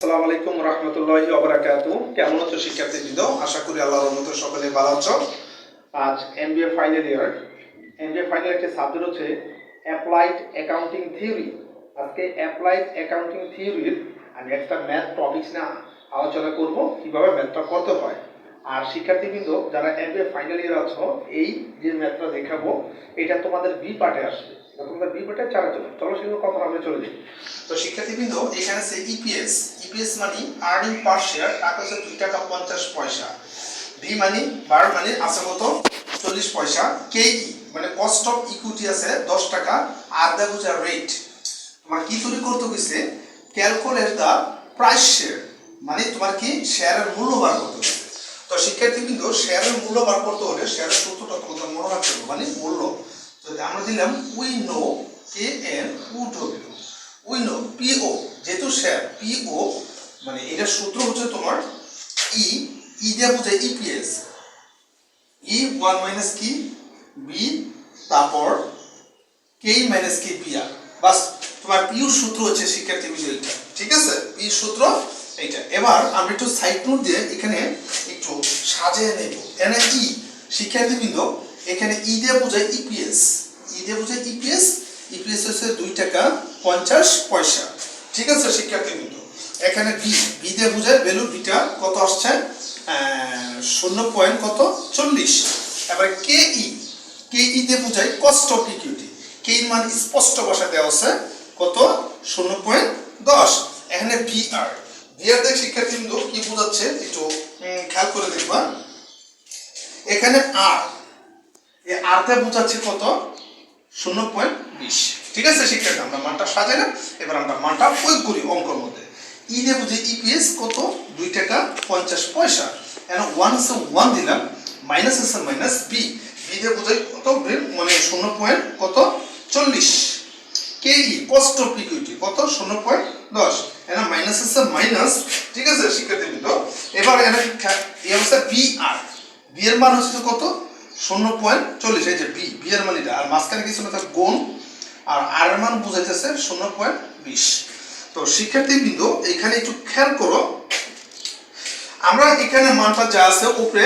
আসসালামু আলাইকুম রহমতুল্লাহি ওয়া বারাকাতুহু। কেমন আছো শিক্ষার্থীবৃন্দ? আশা করি আল্লাহর রহমতে সকলে ভালো আছো। আজ MBA final year. MBA final একটা সাবজেক্ট হচ্ছে অ্যাপ্লাইড অ্যাকাউন্টিং থিওরি। আজকে অ্যাপ্লাইড অ্যাকাউন্টিং থিওরির আমি একটা ম্যাথ টপিকস নিয়ে আলোচনা করব, কিভাবে ম্যাথটা করতে হয়। আর শিক্ষার্থীবৃন্দ যারা এমবিএ ফাইনাল ইয়ার আছো, এই যে ম্যাথটা দেখাবো এটা তোমাদের বি পার্টে আসবে। তোমাদের বি পার্টে চারা চলো সেগুলো কথা আমরা চলে যাই। তো শিক্ষার্থীবৃন্দ এখানে আছে ইপিএস মানে আর্নিং পার শেয়ার, টাকা হচ্ছে 2 টাকা 50 পয়সা। ভি মানে বার মানে আছে কত 40 পয়সা। কেই মানে কস্ট অফ ইকুইটি আছে 10 টাকা। আর দা বুঝা রেট তোমার কি তৈরি করতে হইছে, ক্যালকুলেট দা প্রাইস শেয়ার মানে তোমার কি শেয়ারের মূল্য বার করতে হবে। তো শিক্ষার্থীবৃন্দ শেয়ারের মূল্য বার করতে হলে শেয়ারের সূত্রটা তোমাদের মনে রাখতে হবে, মানে মূল্য। যদি আমরা দিলাম we know K N O W, we know পিও, যেহেতু শেয়ার পিও মানে এটার সূত্র হচ্ছে তোমার ই দিয়ে বোঝায় ইপিএস, ই 1 মাইনাস কি বি, তারপর কে মাইনাস কে বি আর, বাস তোমার পিউ সূত্র হচ্ছে শিক্ষার্থীবৃন্দ এটা। ঠিক আছে, পি সূত্র এইটা। এবার আমরা একটু সাইড নোট দিয়ে এখানে একটু সাজিয়ে নেব। এখানে ই শিক্ষার্থীবৃন্দ এখানে ই দিয়ে বোঝায় ইপিএস, ই দিয়ে বোঝায় ইপিএস। ইপিএস হচ্ছে 2 টাকা 50 পয়সা। ঠিক আছে শিক্ষার্থীবৃন্দ, এখানে বি দিয়ে বোঝায় ভ্যালু বিটা কত আসছে 0.40। এবার কে ই দিয়ে বোঝায় কস্ট অফ ইকুইটি, কে এর মান স্পষ্ট ভাষায় দেওয়া আছে কত 0.10। এখানে বি আর দেখ শিক্ষার্থীবৃন্দ কি বোঝাচ্ছে একটু খেয়াল করে দেখবা। এখানে আর এই আর তে বোঝাচ্ছে কত 0.20। ঠিক আছে শিক্ষার্থী, আমরা মানটা সাজাই না, এবার আমরা মানটা প্রয়োগ করি অঙ্কের মধ্যে। ই দিয়ে বুঝে ইপিএস কত 2 টাকা 50 পয়সা। এখন 1 আছে 1 দিলাম, মাইনাস আছে মাইনাস বি দিয়ে বুঝাই কত মানে 0.40। কে ই কস্ট অফ ইকুইটি কত 0.10। এখন মাইনাস আছে মাইনাস। ঠিক আছে শিক্ষার্থীবৃন্দ, এবার এখানে এই হচ্ছে বি আর, বি এর মান হচ্ছে কত 0.40। এই যে বি এর মান এটা, আর মাঝখানে কিছু না থাকে গুণ, আর আর এর মান বুঝাইতেছে 0.20। তো শিক্ষার্থীবৃন্দ এখানে একটু খেয়াল করো, আমরা এখানে মানটা যা আছে উপরে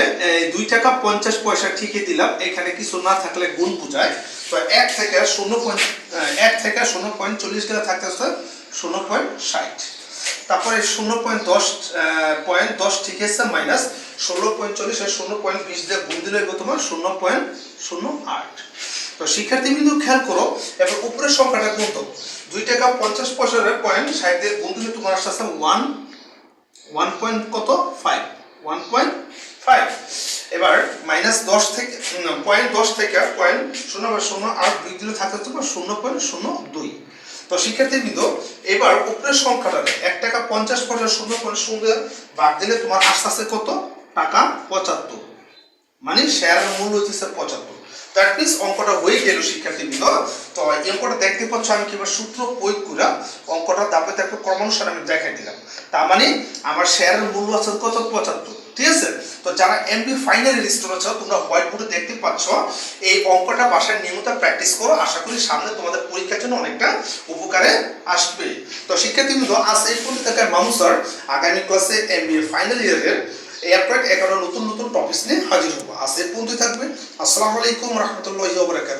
2 টাকা 50 পয়সা ঠিকই দিলাম, এখানে কিছু না থাকলে গুণ বোঝায়। তো 1 থেকে 0.40 গেলে থাকতেছে 0.60। তারপরে 0.10 ঠিক আছে মাইনাস 16.40 আর 0.20 দিয়ে গুণ দিলে তোমার 0.08। তো শিক্ষার্থীবৃন্দ খেয়াল করো, এবার উপরের সংখ্যাটা গুণ দাও। 2 টাকা 50 পয়সার পয়েন্ট 60 দিয়ে গুণ দিলে তোমার আসছে 1.5। এবার মাইনাস 10 থেকে পয়েন্ট 10 থেকে পয়েন্ট 0.08 বিয়োগ দিলে থাকতে তোমার 0.02। তো শিক্ষার্থীবৃন্দ এবার উপরের সংখ্যাটা 1 টাকা 50 পয়সা 0.0 বাদ দিলে তোমার আসছে কত টাকা 75, মানে শেয়ারের মূল্য হচ্ছে 75। দ্যাট মিন্স অঙ্কটা হয়ে গেল শিক্ষার্থীবৃন্দ। তো এই অঙ্কটা দেখতে পাচ্ছ আমি কিভাবে সূত্র প্রয়োগ করে অঙ্কটা ধাপে ধাপে ক্রমানুসারে আমি দেখাই দিলাম। তার মানে আমার শেয়ারের মূল্য আছে কত 75। ঠিক আছে, তো যারা এমবি ফাইনালের স্টুডেন্ট আছো তোমরা হোয়াইট বোর্ডে দেখতে পাচ্ছ, এই অঙ্কটা বাসায় নিয়মিত প্র্যাকটিস করো, আশা করি সামনে তোমাদের পরীক্ষার জন্য অনেকটা উপকারে আসবে। তো শিক্ষার্থীবৃন্দ আজ এই পর্যন্ত মামু স্যার আগামী ক্লাসে এমবি ফাইনাল ইয়ারের এরপর 11 নতুন টপিকস নিয়ে হাজির হবো। আজ এই পর্যন্ত থাকবে। আসসালামু আলাইকুম রহমতুল্লাহি ওয়া বারাকাতুহু।